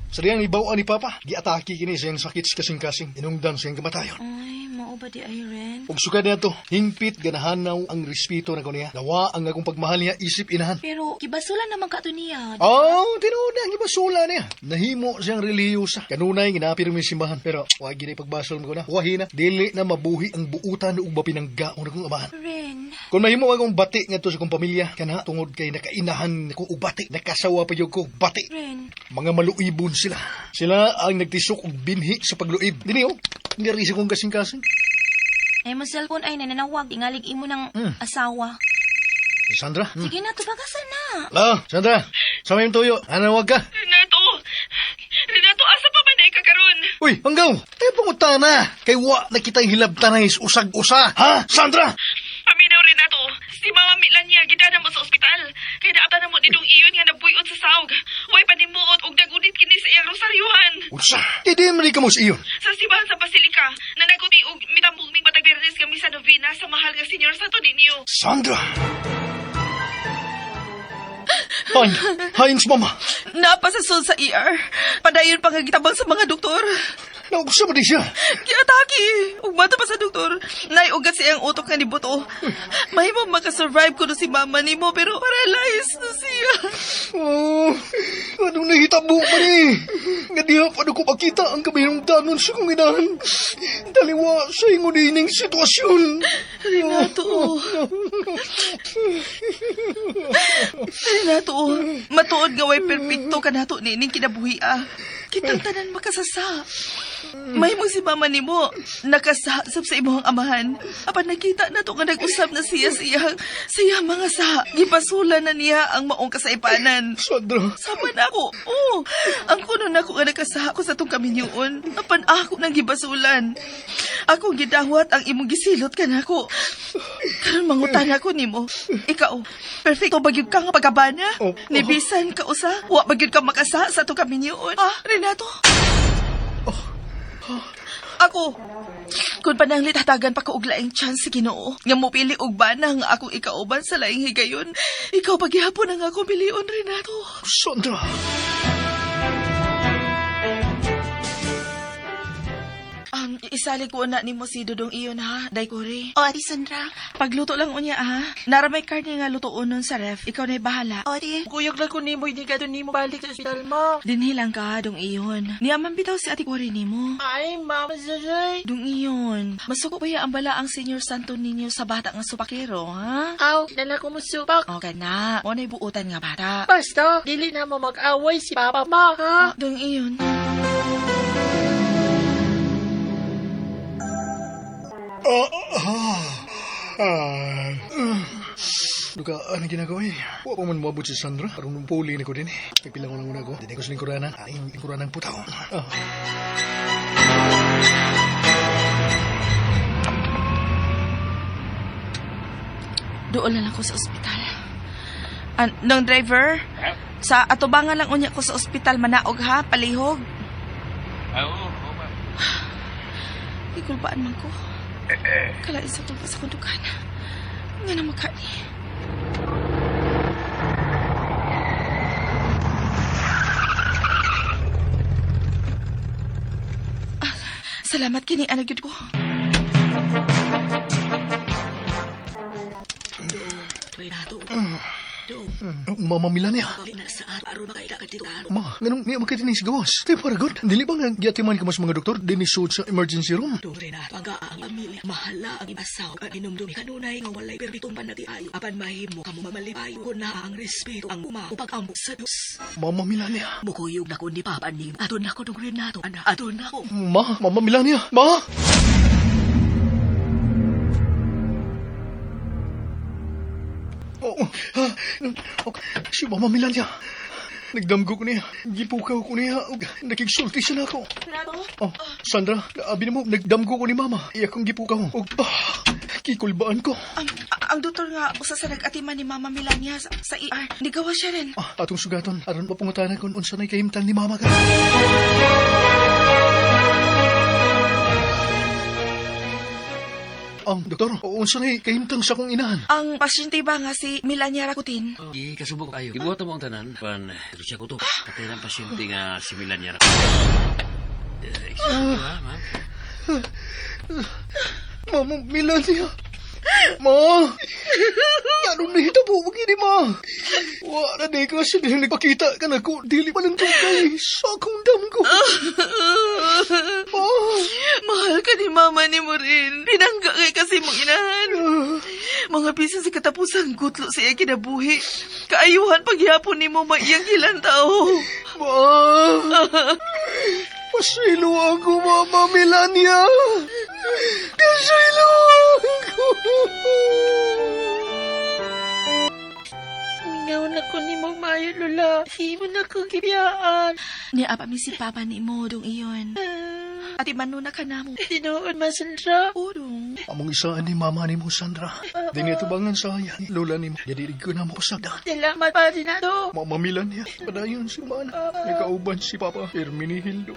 Sariyang ibawaan ni papa. Giataki kini siyang sakit kasing-kasing. Inungdan siyang kamatayon. Ay, mao ba di ay, Ren? Ug sukad niya to, hingpit ganahanaw ang respeto na ko niya. Nawa ang akong pagmahal niya isip inahan. Pero, kibasulan naman ka to niya. Oh, tinuod ang ibasula niya. Nahimo siyang reliyosa. Kanunay ginapir mi simbahan pero wa gid pagbasol mo ko na. Wahi na dili na mabuhi ang buutan ug mapinanggaon akong amahan. Ren. Kung mahimo akong bati ngadto sa akong pamilya kana tungod kay nakainahan ko og bati, nakasawa pa jud ko og bati. Ren. Mga maluibon sila. Sila ang nagtisok og binhi sa pagluib. Dili oh, ngari sa kong kasing-kasing. Ay, mo cellphone ay nananawag. Ingalig imo ng asawa. Sandra? Sige na, tubagasan na. Hello, Sandra. Sa may tuyo. Anawag ka? Renato, asa pa man ay kakaroon? Uy, hanggaw. Tayo panguta na. Kay wa na kita'y hilabtanay usag-usa. Ha, Sandra? Paminaw, Renato. Si Mama Milania, gidana mo sa ospital. Kaya naabtan na mo nidong iyon nga nabuyot sa saog. Way panimuot og dagunit kini sa iyang rosaryuhan. Unsa? Hindi man ka mo sa iyon. Sa simbahan sa Basilika, nanaguti og mitambong ming matag Bernes nga misa novena sa mahal nga Senyor Santo Niño. Sandra! Hines, mama. Napasasod sa ER. Padayon pa nga gitabang sa mga doktor. Naugsa ba di siya? Kiataki. Ugmata pa sa doktor. Naiugat siya ang utok nga ni Buto. Mahimo makasurvive ko no si mama ni mo pero paralyzed na siya. Oh, anong nahitabo pa ni? Nga diha pa ko makita ang kaminungdanon sa kong inahan. Daliwa sa ingudining sitwasyon. Renato. Renato, matuod nga way perfecto ka nato nining kinabuhi Kitang tanan makasasa. Mahimo si mama nimo nakasasab sa imong amahan. Apan nakita na to nga nag-usap na siya mga sa gipasulan na niya ang maong kasaypanan. Sandra. Sama na ako. Oo. Ang kuno na ako nga nagkasaha ko sa tong kaminyoon. Apan ako nang gibasulan. Ako gidawat ang imong gisilot ka na ako. Karon mangutan ako nimo. Ikaw, perfecto ba gyud ka nga pagkabana? Nibisan ka usa? Wa ba gyud ka makasa sa tong kaminyoon? Renato? Ako, kung panang litatagan pa ko og laing chance si Ginoo, nga mopili og bana nga akong ikauban sa laing higayon, ikaw paghihapon ang ako pilion, Renato. Sandra! Isalig ko na nimo si Dudong iyon ha, Daikuri. O, Adi Sandra. Pagluto lang unya ha. Naramay karne nga lutoon nun sa ref. Ikaw na'y bahala. O, Adi. Kuyog lang ko nimo, hindi ka doon nimo balik sa ospital mo. Dinhilang ka, Dong iyon. Niyaman bitaw si Ate Kuri nimo. Ay, Mama Zazay. Dong iyon. Masuko ba ang bala ang Senyor Santo Niño sa bata nga supakero, ha? Aw, dala ko mo supak. Okay na. O na'y buutan nga bata. Basta, dili na mo mag-away si Papa mo, ha? Dong iyon. Dugaan ang ginagawa eh. Huwag pa man mabot si Sandra. Parang nung puli na ko din eh. Nagpilang ko lang muna ako. Dini ko sa lingkuranan. Ay, lingkuranan putaw. Doon lang ako sa ospital. Nung driver, sa atubangan lang unya ko sa ospital, manaog ha, palihog. Oo, Ikulbaan man ko. Kalain sa tulpa sa kundukan. Nga na magkani. Salamat kini anak yun ko. Mama Milania. Ma, ganun niya magkatinis gawas. Tayo para good. Dili ba nga giatiman ka mas mga doktor dinisod sa emergency room? Renato, pagka ang pamilya, mahala ang ibasaw at inumdumi kanunay nga walay permitong panati ayo. Apan mahimo, kamo mamalipayo ko na ang respeto ang uma upag ambok sa Diyos. Mama Milania. Mukuyog na ko ni Papa Ning. Aton na ko nung Renato. Aton na ko. Mama Milania. Ma! Si Mama Milania. Nagdamgo ko niya. Gipukaw ko niya. Nakigsulti siya na ako. Sandra, abi mo, nagdamgo ko ni Mama. Iya kong gipukaw. Kikulbaan ko. Ang doktor nga, usa sa nag-atiman ni Mama Milania sa ER. Nigawa siya rin. Atong sugaton. Aron papungutanan kung unsa na'y kahimtang ni Mama ka. Doktor, unsa na'y kahimtang sa kong inahan? Ang pasyente ba nga si Milania Rakutin? Kasubok kayo. Ibuhat mo ang tanan. Pan, ito siya ko to. Patay ng pasyente nga si Milania Rakutin. Excuse me, ma'am. Mama Melania. Ma! Anong nahitabo mo gini, ma? Wala na ka siya din nagpakita ka na ko. Dili pa lang tugay sa akong damgo. Ma! Mahal ka ni mama ni mo rin. Pinangga kay kasi mong inahan. Mga bisan sa katapusang gutlo sa iya kinabuhi. Kaayuhan pagyapon ni mo maiyang ilang tao. Ma! Pasilo ako, Mama Melania. Pasilo ako. Mingaw na ko ni mong mayo, Lola. Di mo na ko gibiyaan. Niya mi si papa ni mo dong iyon. Ati manuna ka na mo. Tinoon man, Sandra. Udong. Among isaan ni Mama ni mo, Sandra. Di niya tubangan sa ayan. Lola ni mo. Jadi ko na mo pasagdan. Salamat pa din na to. Mama Melania. Padayon si Mana. Nagkauban si Papa Herminihildo.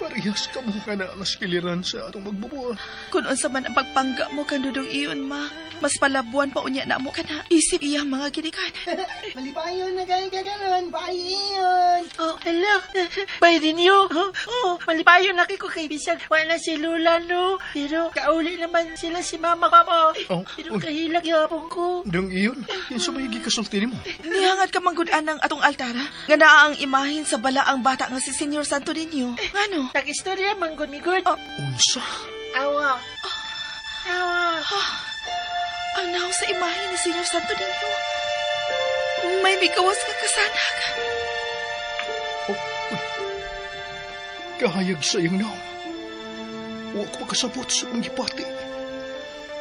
Parehas ka mo ka na ang skiliran sa atong magbubuan. Kung unsa man ang pagpangga mo kanudong iyon, ma. Mas palabuan pa unya na mo ka na. Isip iyang mga ginikan. Malipayon na kayo kaganon. Payon. Oh, hala. Bay din yun. Oh, malipayon na ko kay bisag. Wala si Lola, no? Pero kauli naman sila si Mama, Papa. Oh, Pero kahilag yapon ko. Dong iyon. Yung sa may gikasulti ni mo. Nihangat ka manggudan ng atong altara. Nga naa ang imahin sa balaang bata nga si Senyor Santo Niño. Ngano? Nag-istorya, manggunigod. Unsa? Awa. Awa. Ang naw sa imahin ni Senyor Santo Niño. May bigawas ka kasanag. Kahayag sa iyong naw. Huwag ko makasabot sa mga ipati.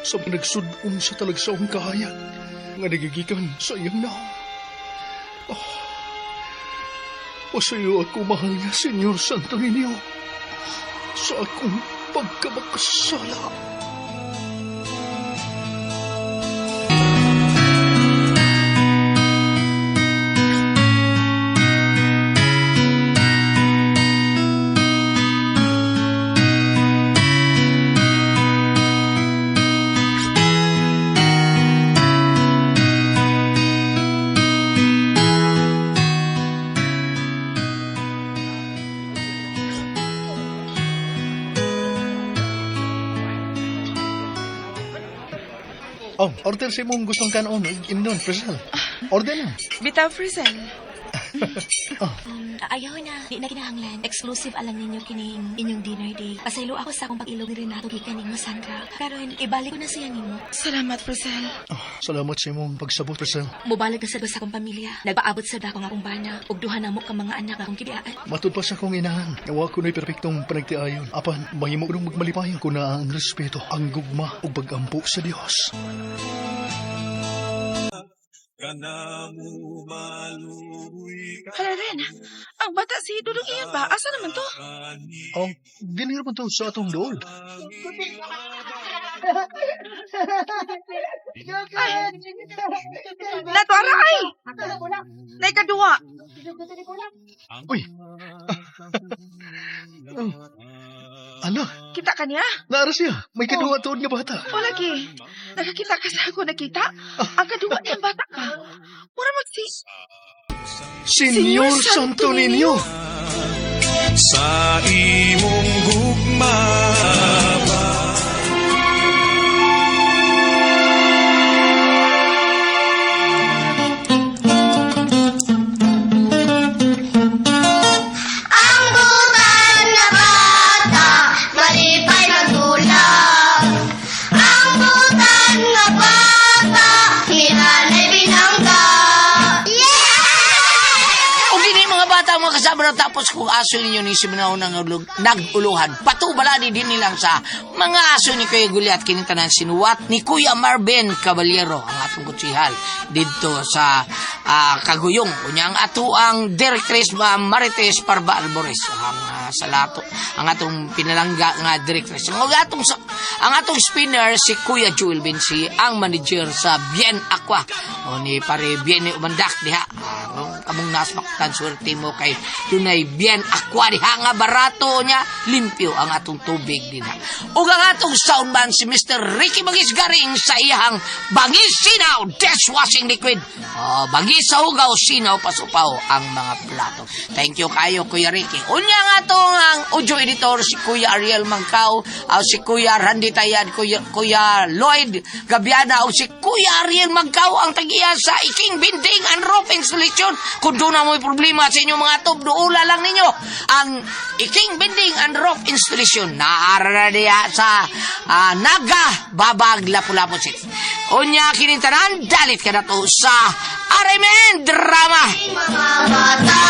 Sa nagsudong sa talagsaong kahayag nga nagigikan sa iyong naw. Pasayo ako mahal nga, Senyor Santo Niño, sa akong pagkamakasala. Oh, order sa imong gustong kanon. Inon, Priscilla. Order na. Bitaw, Frizel. Ayaw na. Di na kinahanglan. Exclusive alang ninyo kining inyong dinner day. Pasaylo ako sa akong pag-ilog ni Renato gikan ninyo, Sandra. Karon ibalik ko na siya nimo. Salamat, Frizel. Salamat sa imong pagsabot, Priscilla. Mubalik na sa sa akong pamilya. Nagpaabot sa dako nga akong bana. Ug duha na mo ka mga anak akong kibiyaan. Matud pa sa akong inahan. Nawa ko na'y perpektong panagtiayon. Apan, mahimo ko nung magmalipayon ko na ang respeto, ang gugma, o pag-ampo sa Diyos. Hala rin, ang bata si Dudong iyan ba? Asa naman to? Dinir mo to sa atong dool. Natwara ay! Naikadua! Uy! Ala, Kita ka niya? naara siya. May kadunga tuod nga bata. O lagi, nakakita ka sa ako nakita? Ang kaduwa niyang bata ka. Mura magsi... Senyor Santo Niño! Sa imong gugma tapos kung aso ninyo ni Simeon nag-uluhan, patubala din nilang sa mga aso ni Kuya Guliat kinitanan sinuwat ni Kuya Marvin Caballero ang atong kutsihal dito sa Kaguyong. Kunya ang ato ang directress Marites Parba Albores ang salato ang atong pinalangga nga directress. Ang atong spinner si Kuya Joel Bensi ang manager sa Bien Aqua o ni pare Bien Umandak diha. Among nasmaktan swerte mo kay dunay bien aqua diha nga barato niya, limpyo ang atong tubig din. Ug ang atong soundman si Mr. Ricky Bangis Garing sa iyang Bangis Sinaw dishwashing liquid. Bangis sa hugaw, sinaw pasupaw ang mga plato. Thank you kayo, Kuya Ricky. Unya nga atong ang audio editor si Kuya Ariel Mangkaw, si Kuya Randy Tayad, Kuya Lloyd Gabiana, o si Kuya Ariel Mangkaw ang tagiya sa Iking Binding and Roof Installation. Kung doon na mo'y problema sa inyong mga top, doula lang ninyo ang Iking Binding and Roof Installation. Naara na diya sa Naga, Babag, Lapu-Lapu City. Unya kinintanan, dalit ka na to sa Arimen Drama. Mga bata